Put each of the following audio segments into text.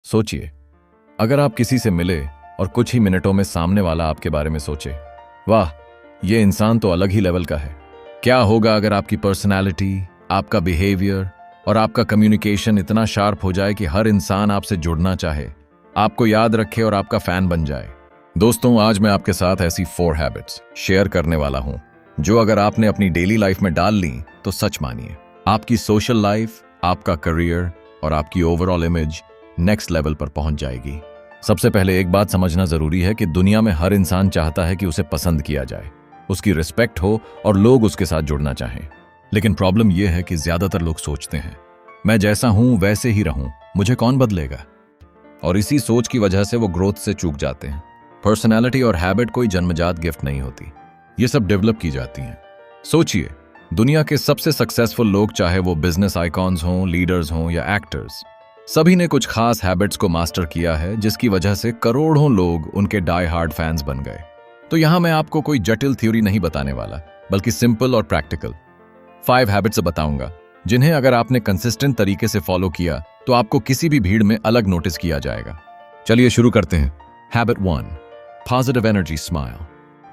सोचिए, अगर आप किसी से मिले और कुछ ही मिनटों में सामने वाला आपके बारे में सोचे, वाह, ये इंसान तो अलग ही लेवल का है। क्या होगा अगर आपकी पर्सनालिटी, आपका बिहेवियर और आपका कम्युनिकेशन इतना शार्प हो जाए कि हर इंसान आपसे जुड़ना चाहे, आपको याद रखे और आपका फैन बन जाए। दोस्तों, आज मैं आपके साथ ऐसी 4 हैबिट्स शेयर करने वाला हूं जो अगर आपने अपनी डेली लाइफ में डाल ली तो सच मानिए, आपकी सोशल लाइफ, आपका करियर और आपकी ओवरऑल इमेज नेक्स्ट लेवल पर पहुंच जाएगी। सबसे पहले एक बात समझना जरूरी है कि दुनिया में हर इंसान चाहता है कि उसे पसंद किया जाए, उसकी रिस्पेक्ट हो और लोग उसके साथ जुड़ना चाहें। लेकिन प्रॉब्लम यह है कि ज्यादातर लोग सोचते हैं, मैं जैसा हूं वैसे ही रहूं, मुझे कौन बदलेगा। और इसी सोच की वजह से वो ग्रोथ से चूक जाते हैं। पर्सनैलिटी और हैबिट कोई जन्मजात गिफ्ट नहीं होती, ये सब डेवलप की जाती हैं। सोचिए, दुनिया के सबसे सक्सेसफुल लोग, चाहे वो बिजनेस आइकॉन्स हों, लीडर्स हों या एक्टर्स, सभी ने कुछ खास हैबिट्स को मास्टर किया है जिसकी वजह से करोड़ों लोग उनके डाई हार्ड फैंस बन गए। तो यहां मैं आपको कोई जटिल थ्योरी नहीं बताने वाला, बल्कि सिंपल और प्रैक्टिकल 5 हैबिट्स बताऊंगा जिन्हें अगर आपने कंसिस्टेंट तरीके से फॉलो किया तो आपको किसी भी भीड़ में अलग नोटिस किया जाएगा। चलिए शुरू करते हैं। Habit 1, positive energy smile.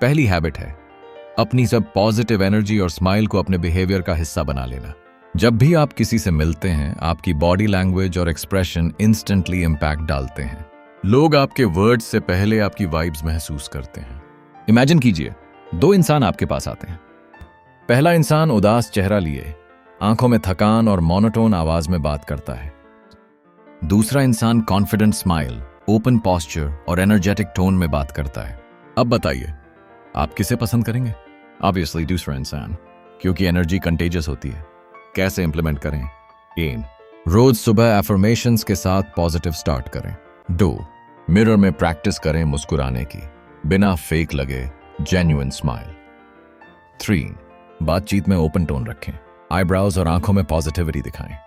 पहली हैबिट है अपनी सब पॉजिटिव एनर्जी और स्माइल को अपने बिहेवियर का हिस्सा बना लेना। जब भी आप किसी से मिलते हैं, आपकी बॉडी लैंग्वेज और एक्सप्रेशन इंस्टेंटली इंपैक्ट डालते हैं। लोग आपके वर्ड्स से पहले आपकी वाइब्स महसूस करते हैं। इमेजिन कीजिए, 2 इंसान आपके पास आते हैं। पहला इंसान उदास चेहरा लिए, आंखों में थकान और मोनोटोन आवाज में बात करता है। दूसरा इंसान कॉन्फिडेंट स्माइल, ओपन पोस्चर और एनर्जेटिक टोन में बात करता है। अब बताइए, आप किसे पसंद करेंगे? ऑब्वियसली दूसरा इंसान, क्योंकि एनर्जी कंटेजियस होती है। कैसे इंप्लीमेंट करें? 1, रोज सुबह एफर्मेशंस के साथ पॉजिटिव स्टार्ट करें। 2, मिरर में प्रैक्टिस करें मुस्कुराने की, बिना फेक लगे जेन्युइन स्माइल। 3, बातचीत में ओपन टोन रखें, आईब्राउज और आंखों में पॉजिटिविटी दिखाएं।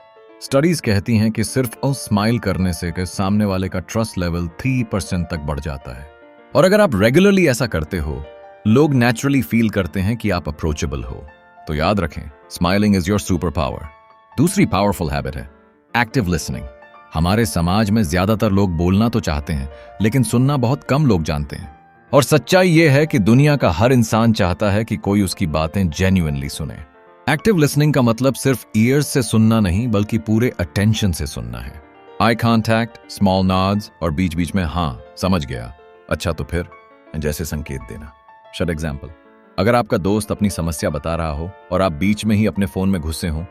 स्टडीज कहती हैं कि सिर्फ स्माइल करने से सामने वाले का ट्रस्ट लेवल 3% तक बढ़ जाता है। और अगर आप रेगुलरली ऐसा करते हो, लोग नेचुरली फील करते हैं कि आप अप्रोचेबल हो। तो याद रखें, smiling is your super power. दूसरी पावरफुल हैबिट है एक्टिव लिसनिंग। हमारे समाज में ज्यादातर लोग बोलना तो चाहते हैं, लेकिन सुनना बहुत कम लोग जानते हैं। और सच्चाई यह है कि दुनिया का हर इंसान चाहता है कि कोई उसकी बातें जेन्युइनली सुने। एक्टिव लिसनिंग का मतलब सिर्फ ईयर्स से सुनना नहीं, बल्कि पूरे अटेंशन से सुनना है। आई कॉन्टैक्ट, स्मॉल नॉड्स और बीच बीच में हाँ समझ गया, अच्छा तो फिर जैसे संकेत देना। फॉर एग्जाम्पल, अगर आपका दोस्त अपनी समस्या बता रहा हो और आप बीच में ही अपने फोन में घुसे हो,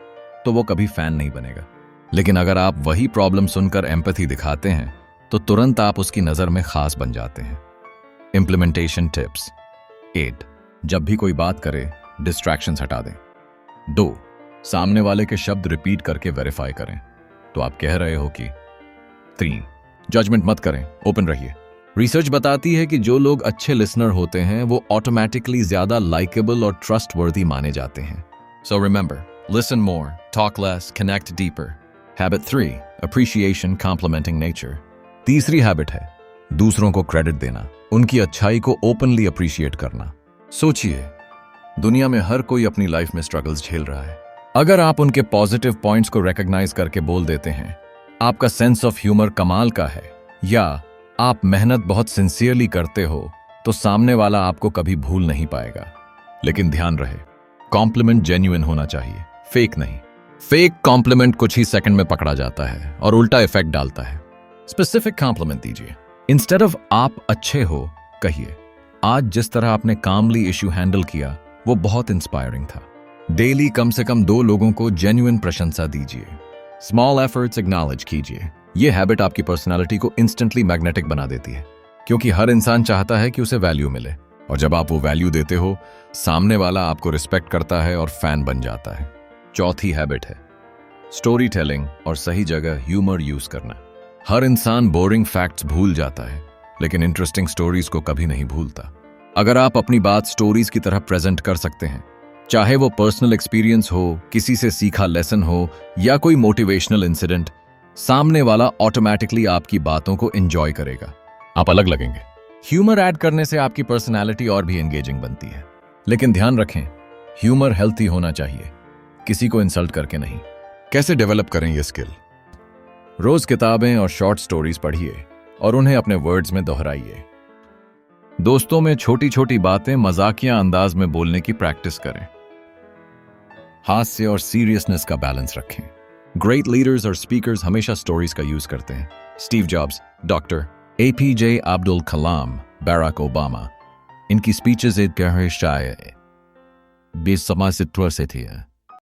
तो वो कभी फैन नहीं बनेगा। लेकिन अगर आप वही प्रॉब्लम सुनकर एम्पैथी दिखाते हैं, तो तुरंत आप उसकी नजर में खास बन जाते हैं। Implementation tips. 8, जब भी कोई बात करे, डिस्ट्रैक्शंस हटा दें। 2, सामने वाले के शब्द रिपीट करके वेरीफाई करें, तो आप कह रहे हो कि। 3, जजमेंट मत करें, ओपन रहिए। रिसर्च बताती है कि जो लोग अच्छे लिसनर होते हैं वो ऑटोमेटिकली ज्यादा लाइकेबल और ट्रस्टवर्दी माने जाते हैं। So remember, listen more, talk less, connect deeper. Habit 3, appreciation complimenting nature. तीसरी हैबिट है दूसरों को क्रेडिट देना, उनकी अच्छाई को ओपनली अप्रिशिएट करना। सोचिए, दुनिया में हर कोई अपनी लाइफ में स्ट्रगल्स झेल रहा है। अगर आप उनके पॉजिटिव पॉइंट्स को रिकॉग्नाइज करके बोल देते हैं, आपका सेंस ऑफ ह्यूमर कमाल का है, या आप मेहनत बहुत सिंसियरली करते हो, तो सामने वाला आपको कभी भूल नहीं पाएगा। लेकिन ध्यान रहे, कॉम्प्लीमेंट जेन्युइन होना चाहिए, फेक नहीं। फेक कॉम्प्लीमेंट कुछ ही सेकंड में पकड़ा जाता है और उल्टा इफेक्ट डालता है। स्पेसिफिक कॉम्प्लीमेंट दीजिए। इंस्टेड ऑफ आप अच्छे हो, कहिए आज जिस तरह आपने कामली इश्यू हैंडल किया वो बहुत इंस्पायरिंग था। डेली कम से कम 2 लोगों को जेन्युइन प्रशंसा दीजिए। स्मॉल एफर्ट्स एक्नॉलेज कीजिए। यह हैबिट आपकी पर्सनालिटी को इंस्टेंटली मैग्नेटिक बना देती है, क्योंकि हर इंसान चाहता है कि उसे वैल्यू मिले, और जब आप वो वैल्यू देते हो, सामने वाला आपको रिस्पेक्ट करता है और फैन बन जाता है। चौथी हैबिट है स्टोरी टेलिंग और सही जगह ह्यूमर यूज करना। हर इंसान बोरिंग फैक्ट्स भूल जाता है, लेकिन इंटरेस्टिंग स्टोरीज को कभी नहीं भूलता। अगर आप अपनी बात स्टोरीज की तरह प्रेजेंट कर सकते हैं, चाहे वो पर्सनल एक्सपीरियंस हो, किसी से सीखा लेसन हो या कोई मोटिवेशनल इंसिडेंट, सामने वाला ऑटोमेटिकली आपकी बातों को एंजॉय करेगा। आप अलग लगेंगे। ह्यूमर ऐड करने से आपकी पर्सनालिटी और भी एंगेजिंग बनती है। लेकिन ध्यान रखें, ह्यूमर हेल्थी होना चाहिए, किसी को इंसल्ट करके नहीं। कैसे डेवलप करें ये स्किल? रोज किताबें और शॉर्ट स्टोरीज पढ़िए और उन्हें अपने वर्ड्स में दोहराइए। दोस्तों में छोटी छोटी बातें मजाकिया अंदाज में बोलने की प्रैक्टिस करें। हास्य और सीरियसनेस का बैलेंस रखें। ग्रेट लीडर्स और स्पीकर्स हमेशा स्टोरीज का यूज करते हैं। Steve Jobs, doctor APJ Abdul Kalam, Barack Obama, इनकी स्पीचेस एक गहरे शायर बेसमा से थी।